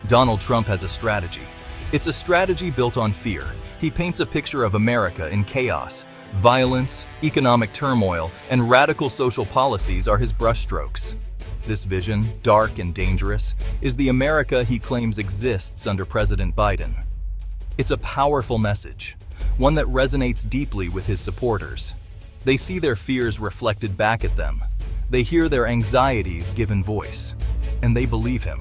Donald Trump has a strategy. It's a strategy built on fear. He paints a picture of America in chaos. Violence, economic turmoil, and radical social policies are his brushstrokes. This vision, dark and dangerous, is the America he claims exists under President Biden. It's a powerful message, one that resonates deeply with his supporters. They see their fears reflected back at them. They hear their anxieties given voice, and they believe him.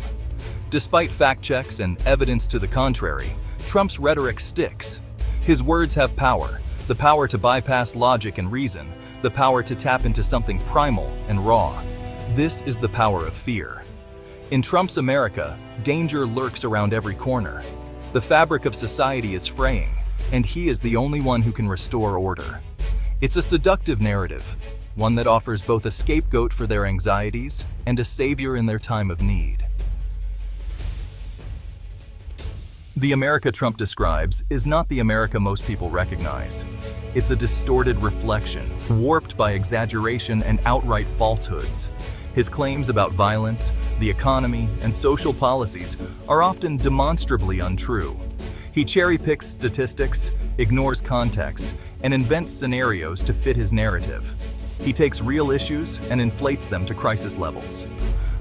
Despite fact checks and evidence to the contrary, Trump's rhetoric sticks. His words have power, the power to bypass logic and reason, the power to tap into something primal and raw. This is the power of fear. In Trump's America, danger lurks around every corner. The fabric of society is fraying, and he is the only one who can restore order. It's a seductive narrative, one that offers both a scapegoat for their anxieties and a savior in their time of need. The America Trump describes is not the America most people recognize. It's a distorted reflection, warped by exaggeration and outright falsehoods. His claims about violence, the economy, and social policies are often demonstrably untrue. He cherry-picks statistics, ignores context, and invents scenarios to fit his narrative. He takes real issues and inflates them to crisis levels.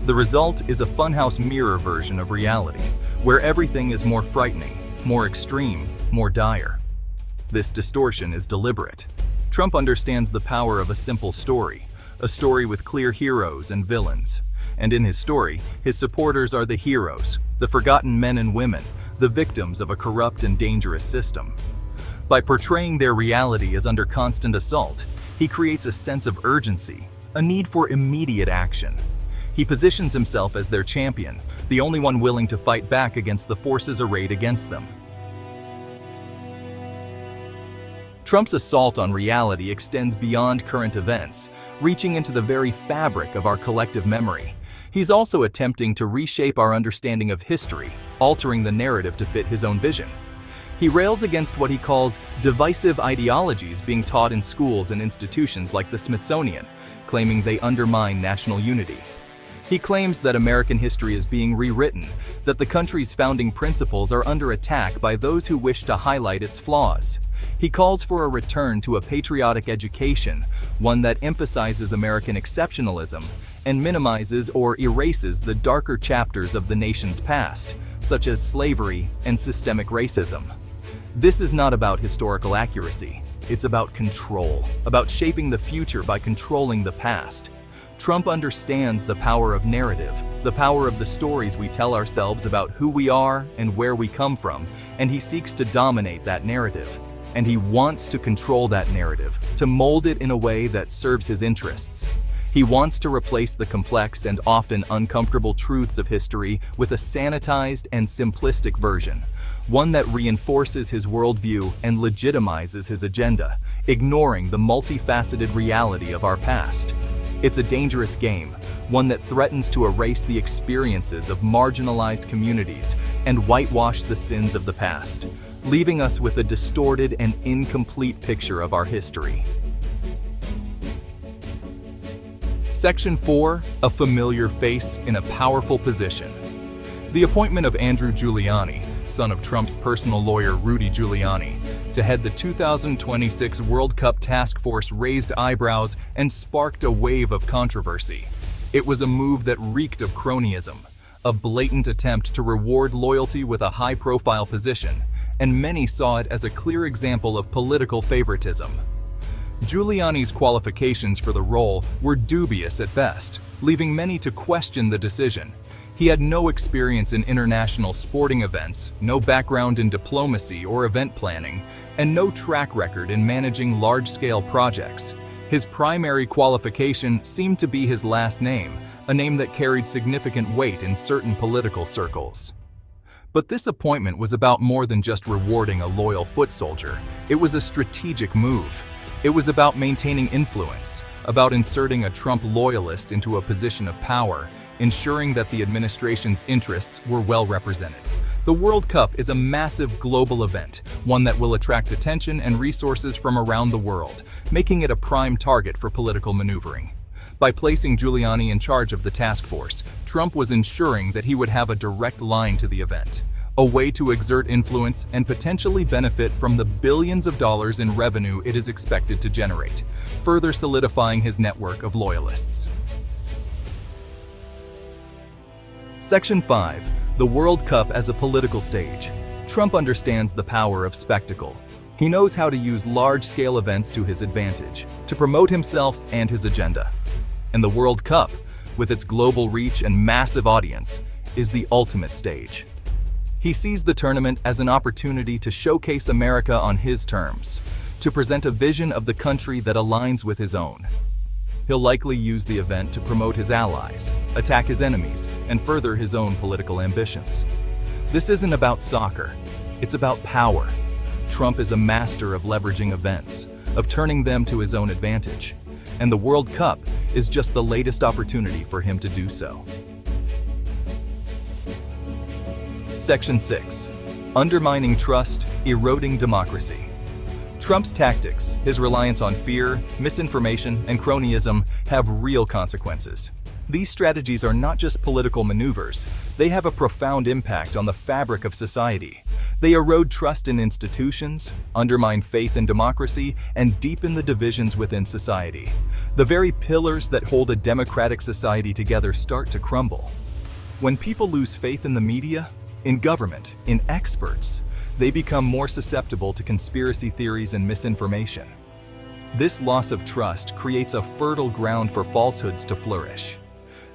The result is a funhouse mirror version of reality, where everything is more frightening, more extreme, more dire. This distortion is deliberate. Trump understands the power of a simple story, a story with clear heroes and villains. And in his story, his supporters are the heroes, the forgotten men and women, the victims of a corrupt and dangerous system. By portraying their reality as under constant assault, he creates a sense of urgency, a need for immediate action. He positions himself as their champion, the only one willing to fight back against the forces arrayed against them. Trump's assault on reality extends beyond current events, reaching into the very fabric of our collective memory. He's also attempting to reshape our understanding of history, altering the narrative to fit his own vision. He rails against what he calls divisive ideologies being taught in schools and institutions like the Smithsonian, claiming they undermine national unity. He claims that American history is being rewritten, that the country's founding principles are under attack by those who wish to highlight its flaws. He calls for a return to a patriotic education, one that emphasizes American exceptionalism and minimizes or erases the darker chapters of the nation's past, such as slavery and systemic racism. This is not about historical accuracy. It's about control, about shaping the future by controlling the past. Trump understands the power of narrative, the power of the stories we tell ourselves about who we are and where we come from, and he seeks to dominate that narrative. And he wants to control that narrative, to mold it in a way that serves his interests. He wants to replace the complex and often uncomfortable truths of history with a sanitized and simplistic version, one that reinforces his worldview and legitimizes his agenda, ignoring the multifaceted reality of our past. It's a dangerous game, one that threatens to erase the experiences of marginalized communities and whitewash the sins of the past, leaving us with a distorted and incomplete picture of our history. Section 4. A familiar face in a powerful position. The appointment of Andrew Giuliani, son of Trump's personal lawyer Rudy Giuliani, to head the 2026 World Cup task force raised eyebrows and sparked a wave of controversy. It was a move that reeked of cronyism, a blatant attempt to reward loyalty with a high-profile position, and many saw it as a clear example of political favoritism. Giuliani's qualifications for the role were dubious at best, leaving many to question the decision. He had no experience in international sporting events, no background in diplomacy or event planning, and no track record in managing large-scale projects. His primary qualification seemed to be his last name, a name that carried significant weight in certain political circles. But this appointment was about more than just rewarding a loyal foot soldier. It was a strategic move. It was about maintaining influence, about inserting a Trump loyalist into a position of power, ensuring that the administration's interests were well represented. The World Cup is a massive global event, one that will attract attention and resources from around the world, making it a prime target for political maneuvering. By placing Giuliani in charge of the task force, Trump was ensuring that he would have a direct line to the event, a way to exert influence and potentially benefit from the billions of dollars in revenue it is expected to generate, further solidifying his network of loyalists. Section 5. The World Cup as a political stage. Trump understands the power of spectacle. He knows how to use large-scale events to his advantage, to promote himself and his agenda. And the World Cup, with its global reach and massive audience, is the ultimate stage. He sees the tournament as an opportunity to showcase America on his terms, to present a vision of the country that aligns with his own. He'll likely use the event to promote his allies, attack his enemies, and further his own political ambitions. This isn't about soccer, it's about power. Trump is a master of leveraging events, of turning them to his own advantage. And the World Cup is just the latest opportunity for him to do so. Section 6. Undermining trust, eroding democracy. Trump's tactics, his reliance on fear, misinformation, and cronyism, have real consequences. These strategies are not just political maneuvers, they have a profound impact on the fabric of society. They erode trust in institutions, undermine faith in democracy, and deepen the divisions within society. The very pillars that hold a democratic society together start to crumble. When people lose faith in the media, in government, in experts, they become more susceptible to conspiracy theories and misinformation. This loss of trust creates a fertile ground for falsehoods to flourish.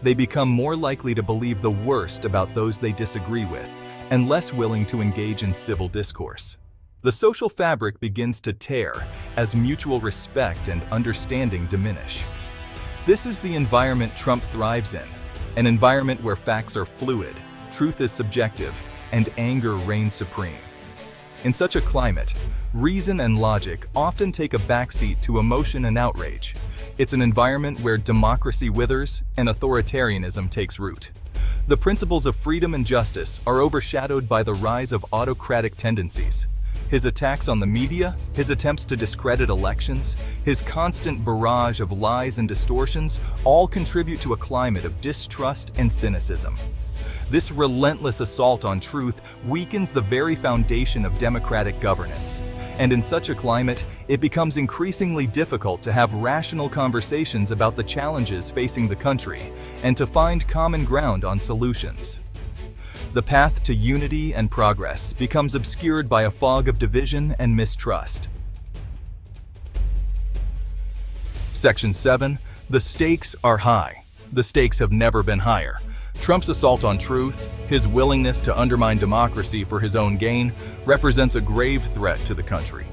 They become more likely to believe the worst about those they disagree with, and less willing to engage in civil discourse. The social fabric begins to tear as mutual respect and understanding diminish. This is the environment Trump thrives in, an environment where facts are fluid, truth is subjective, and anger reigns supreme. In such a climate, reason and logic often take a backseat to emotion and outrage. It's an environment where democracy withers and authoritarianism takes root. The principles of freedom and justice are overshadowed by the rise of autocratic tendencies. His attacks on the media, his attempts to discredit elections, his constant barrage of lies and distortions all contribute to a climate of distrust and cynicism. This relentless assault on truth weakens the very foundation of democratic governance. And in such a climate, it becomes increasingly difficult to have rational conversations about the challenges facing the country and to find common ground on solutions. The path to unity and progress becomes obscured by a fog of division and mistrust. Section 7. The stakes are high. The stakes have never been higher. Trump's assault on truth, his willingness to undermine democracy for his own gain, represents a grave threat to the country.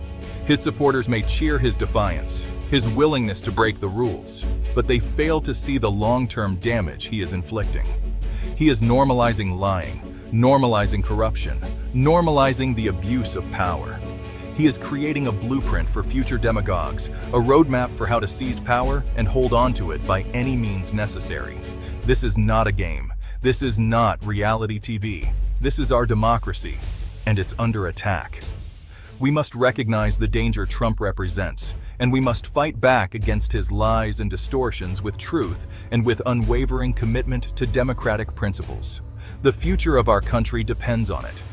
His supporters may cheer his defiance, his willingness to break the rules, but they fail to see the long-term damage he is inflicting. He is normalizing lying, normalizing corruption, normalizing the abuse of power. He is creating a blueprint for future demagogues, a roadmap for how to seize power and hold on to it by any means necessary. This is not a game. This is not reality TV. This is our democracy, and it's under attack. We must recognize the danger Trump represents, and we must fight back against his lies and distortions with truth and with unwavering commitment to democratic principles. The future of our country depends on it.